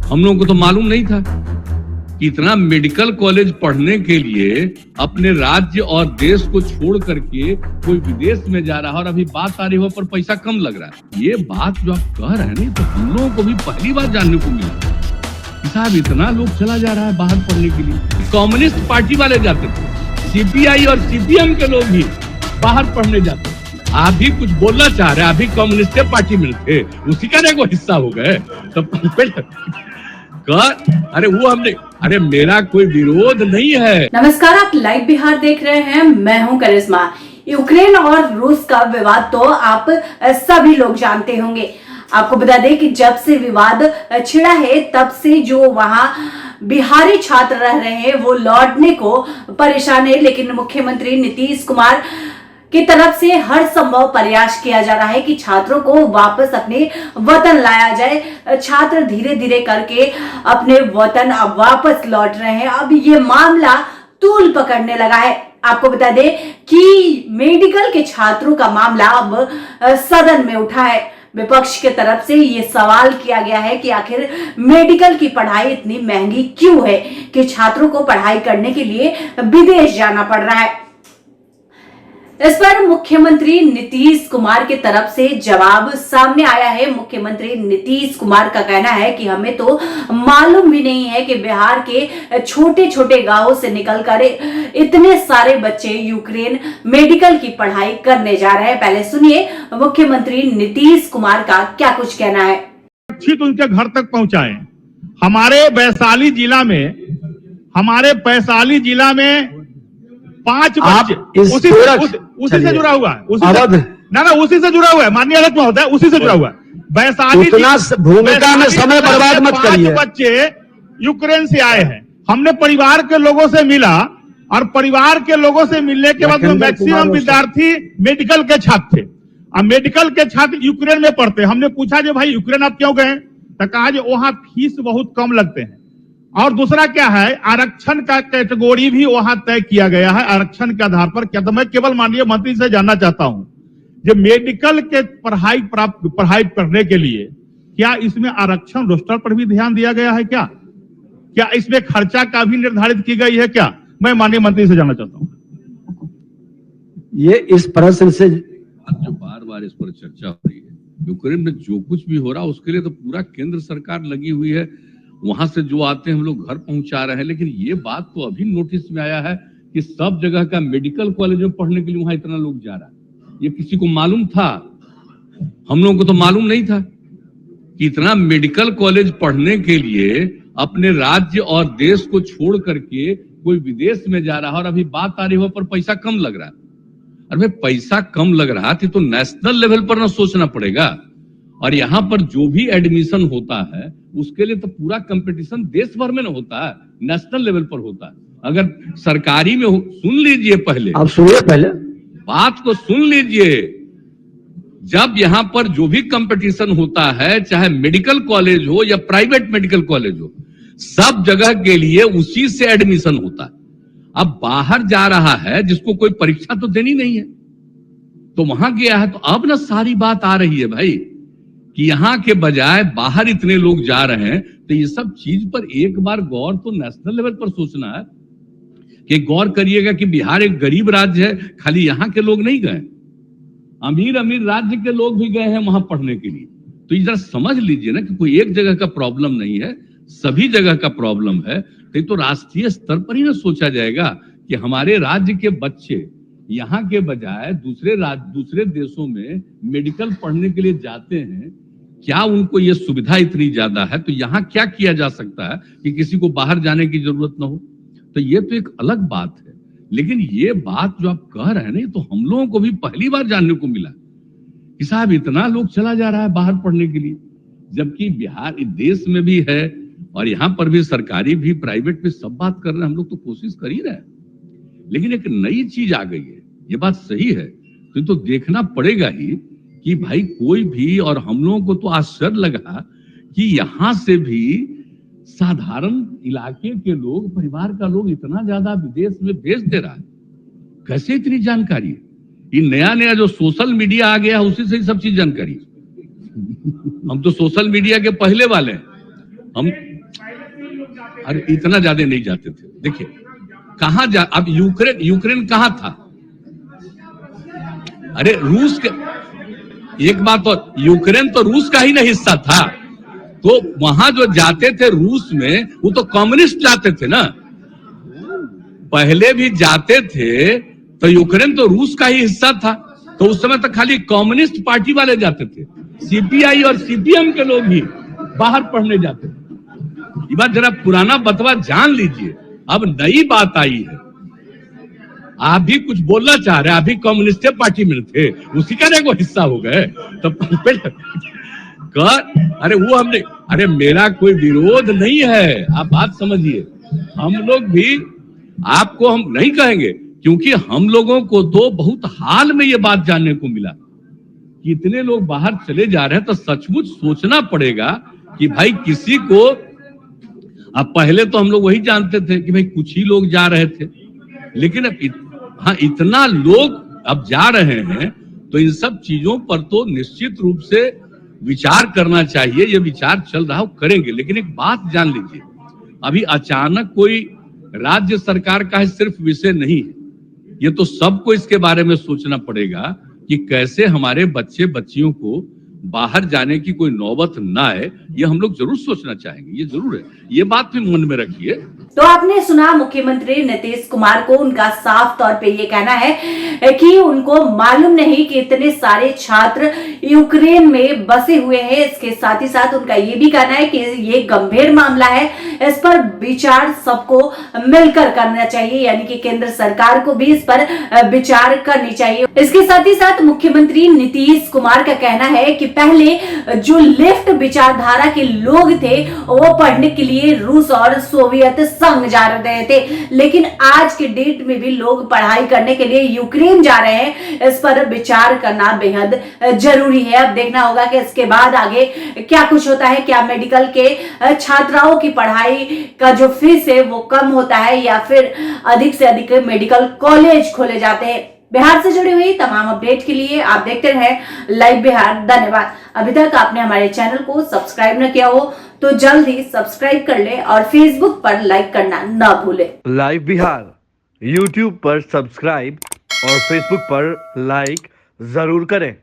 हम लोगों को तो मालूम नहीं था कि इतना मेडिकल कॉलेज पढ़ने के लिए अपने राज्य और देश को छोड़ करके कोई विदेश में जा रहा है और अभी बात आ रही हो पर पैसा कम लग रहा है। ये बात जो आप कह रहे हैं नहीं तो हम लोगों को भी पहली बार जानने को मिला कि साहब इतना लोग चला जा रहा है बाहर पढ़ने के लिए। कम्युनिस्ट पार्टी वाले जाते थे, सीपीआई और सीपीएम के लोग भी बाहर पढ़ने जाते थे। आप भी कुछ बोलना चाह रहे हैं, आप भी कम्युनिस्ट पार्टी में थे, उसी का देखो हिस्सा हो गए तो अरे वो हमने, अरे मेरा कोई विरोध नहीं है। नमस्कार, आप लाइव बिहार देख रहे हैं, मैं हूं करिश्मा। यूक्रेन और रूस का विवाद तो आप सभी लोग जानते होंगे। आपको बता दें कि जब से विवाद छिड़ा है तब से जो वहां बिहारी छात्र रह रहे हैं वो लौटने को परेशान है, लेकिन मुख्यमंत्री नीतीश कुमार की तरफ से हर संभव प्रयास किया जा रहा है कि छात्रों को वापस अपने वतन लाया जाए। छात्र धीरे धीरे करके अपने वतन अब वापस लौट रहे हैं। अब ये मामला तूल पकड़ने लगा है। आपको बता दें कि मेडिकल के छात्रों का मामला अब सदन में उठा है। विपक्ष के तरफ से ये सवाल किया गया है कि आखिर मेडिकल की पढ़ाई इतनी महंगी क्यों है कि छात्रों को पढ़ाई करने के लिए विदेश जाना पड़ रहा है। इस पर मुख्यमंत्री नीतीश कुमार की तरफ से जवाब सामने आया है। मुख्यमंत्री नीतीश कुमार का कहना है कि हमें तो मालूम भी नहीं है कि बिहार के छोटे छोटे गांवों से निकलकर इतने सारे बच्चे यूक्रेन मेडिकल की पढ़ाई करने जा रहे हैं। पहले सुनिए मुख्यमंत्री नीतीश कुमार का क्या कुछ कहना है। सुरक्षित उनके घर तक पहुंचाएं। हमारे वैशाली जिला में 5 बच्चे उसी से जुड़ा हुआ है, उसी से जुड़ा हुआ है, माननीय अध्यक्ष महोदय, उसी से जुड़ा हुआ है। वैशाली भूमिका में समय बर्बाद मत करिए। 5 बच्चे यूक्रेन से आए हैं। हमने परिवार के लोगों से मिला और परिवार के लोगों से मिलने के बाद मैक्सिमम विद्यार्थी मेडिकल के छात्र थे। अब मेडिकल के छात्र यूक्रेन में पढ़ते। हमने पूछा जो भाई यूक्रेन आप क्यों गए, तो कहा जो वहां फीस बहुत कम लगते हैं और दूसरा क्या है, आरक्षण का कैटेगरी भी वहां तय किया गया है। आरक्षण के आधार पर क्या, तो मैं केवल माननीय मंत्री से जानना चाहता हूं जो मेडिकल के पढ़ाई करने के लिए क्या इसमें आरक्षण रोस्टर पर भी ध्यान दिया गया है, क्या इसमें खर्चा का भी निर्धारित की गई है क्या? मैं माननीय मंत्री से जानना चाहता हूं। ये इस प्रश्न से जो बार बार इस पर चर्चा हो रही है, यूक्रेन में जो कुछ भी हो रहा है उसके लिए तो पूरा केंद्र सरकार लगी हुई है। वहां से जो आते हैं हम लोग घर पहुंचा रहे हैं, लेकिन ये बात तो अभी नोटिस में आया है कि सब जगह का मेडिकल कॉलेज में पढ़ने के लिए वहां इतना लोग जा रहा है। ये किसी को मालूम था? हम लोगों को तो मालूम नहीं था कि इतना मेडिकल कॉलेज पढ़ने के लिए अपने राज्य और देश को छोड़ करके कोई विदेश में जा रहा है और अभी बात आ रही हो पर पैसा कम लग रहा है। अरे पैसा कम लग रहा तो नेशनल लेवल पर ना सोचना पड़ेगा। और यहाँ पर जो भी एडमिशन होता है उसके लिए तो पूरा कंपटीशन देश भर में ना होता है, नेशनल लेवल पर होता है। अगर सरकारी में सुन लीजिए, पहले आप सुनिए, पहले बात को सुन लीजिए। जब यहाँ पर जो भी कंपटीशन होता है, चाहे मेडिकल कॉलेज हो या प्राइवेट मेडिकल कॉलेज हो, सब जगह के लिए उसी से एडमिशन होता है। अब बाहर जा रहा है जिसको कोई परीक्षा तो देनी नहीं है तो वहां गया है, तो अब ना सारी बात आ रही है भाई कि यहाँ के बजाय बाहर इतने लोग जा रहे हैं। तो ये सब चीज पर एक बार गौर तो नेशनल लेवल पर सोचना है कि गौर करिएगा कि बिहार एक गरीब राज्य है, खाली यहाँ के लोग नहीं गए, अमीर अमीर राज्य के लोग भी गए हैं वहां पढ़ने के लिए। तो ये जरा समझ लीजिए ना कि कोई एक जगह का प्रॉब्लम नहीं है, सभी जगह का प्रॉब्लम है। तो राष्ट्रीय स्तर पर ही ना सोचा जाएगा कि हमारे राज्य के बच्चे यहाँ के बजाय दूसरे देशों में मेडिकल पढ़ने के लिए जाते हैं, क्या उनको ये सुविधा इतनी ज्यादा है तो यहाँ क्या किया जा सकता है कि किसी को बाहर जाने की जरूरत ना हो? तो ये तो एक अलग बात है। लेकिन ये बात जो आप कह रहे हैं ना, तो हम लोगों को भी पहली बार जानने को मिला कि साहब इतना लोग चला जा रहा है बाहर पढ़ने के लिए, जबकि बिहार इस देश में भी है और यहाँ पर भी सरकारी भी प्राइवेट भी सब बात कर रहे हैं। हम लोग तो कोशिश कर ही रहे हैं, लेकिन एक नई चीज आ गई है। ये बात सही है तो देखना पड़ेगा ही कि भाई कोई भी, और हम लोगों को तो आश्चर्य लगा कि यहां से भी साधारण इलाके के लोग, परिवार का लोग इतना ज्यादा विदेश में भेज दे रहा है। कैसे इतनी जानकारी है? ये नया जो सोशल मीडिया आ गया उसी से ही सब चीज जानकारी। हम तो सोशल मीडिया के पहले वाले हैं। हम अरे इतना ज्यादा नहीं जाते थे। देखिए कहां जा, अब यूक्रेन कहां था? अरे रूस के, एक बात और, यूक्रेन तो रूस का ही ना हिस्सा था, तो वहां जो जाते थे रूस में, वो तो कम्युनिस्ट जाते थे ना, पहले भी जाते थे, तो यूक्रेन तो रूस का ही हिस्सा था, तो उस समय तक खाली कम्युनिस्ट पार्टी वाले जाते थे, सीपीआई और सीपीएम के लोग ही बाहर पढ़ने जाते थे। ये बात जरा पुराना बतवा जान लीजिए, अब नई बात आई है। आप भी कुछ बोलना चाह रहे हैं, आप भी कम्युनिस्ट पार्टी में थे, उसी का वो हिस्सा हो गए, तो अरे वो हमने, अरे मेरा कोई विरोध नहीं है, आप बात समझिए। हम लोग भी, आपको हम नहीं कहेंगे, क्योंकि हम लोगों को तो बहुत हाल में ये बात जानने को मिला कि इतने लोग बाहर चले जा रहे हैं, तो सचमुच सोचना पड़ेगा कि भाई किसी को, अब पहले तो हम लोग वही जानते थे कि भाई कुछ ही लोग जा रहे थे, लेकिन अब हाँ इतना लोग अब जा रहे हैं, तो इन सब चीजों पर तो निश्चित रूप से विचार करना चाहिए। ये विचार चल रहा हो, करेंगे, लेकिन एक बात जान लीजिए, अभी अचानक कोई राज्य सरकार का सिर्फ विषय नहीं है, ये तो सबको इसके बारे में सोचना पड़ेगा कि कैसे हमारे बच्चे बच्चियों को बाहर जाने की कोई नौबत ना आए। ये हम लोग जरूर सोचना चाहेंगे, ये जरूर है, ये बात भी मन में रखिए। तो आपने सुना मुख्यमंत्री नीतीश कुमार को, उनका साफ तौर पे ये कहना है कि उनको मालूम नहीं कि इतने सारे छात्र यूक्रेन में बसे हुए हैं। इसके साथ ही साथ उनका ये भी कहना है कि ये गंभीर मामला है, इस पर विचार सबको मिलकर करना चाहिए, यानी कि केंद्र सरकार को भी इस पर विचार करनी चाहिए। इसके साथ ही साथ मुख्यमंत्री नीतीश कुमार का कहना है कि पहले जो लेफ्ट विचारधारा के लोग थे वो पढ़ने के लिए रूस और सोवियत संघ जा रहे थे, लेकिन आज के डेट में भी लोग पढ़ाई करने के लिए यूक्रेन जा रहे हैं। इस पर विचार करना बेहद जरूरी है। अब देखना होगा कि इसके बाद आगे क्या कुछ होता है, क्या मेडिकल के छात्राओं की पढ़ाई का जो फीस है वो कम होता है, या फिर अधिक से अधिक मेडिकल कॉलेज खोले जाते हैं। बिहार से जुड़ी हुई तमाम अपडेट के लिए आप देखते रहें लाइव बिहार। धन्यवाद। अभी तक आपने हमारे चैनल को सब्सक्राइब न किया हो तो जल्द ही सब्सक्राइब कर ले और फेसबुक पर लाइक करना न भूले। लाइव बिहार यूट्यूब पर सब्सक्राइब और फेसबुक पर लाइक जरूर करें।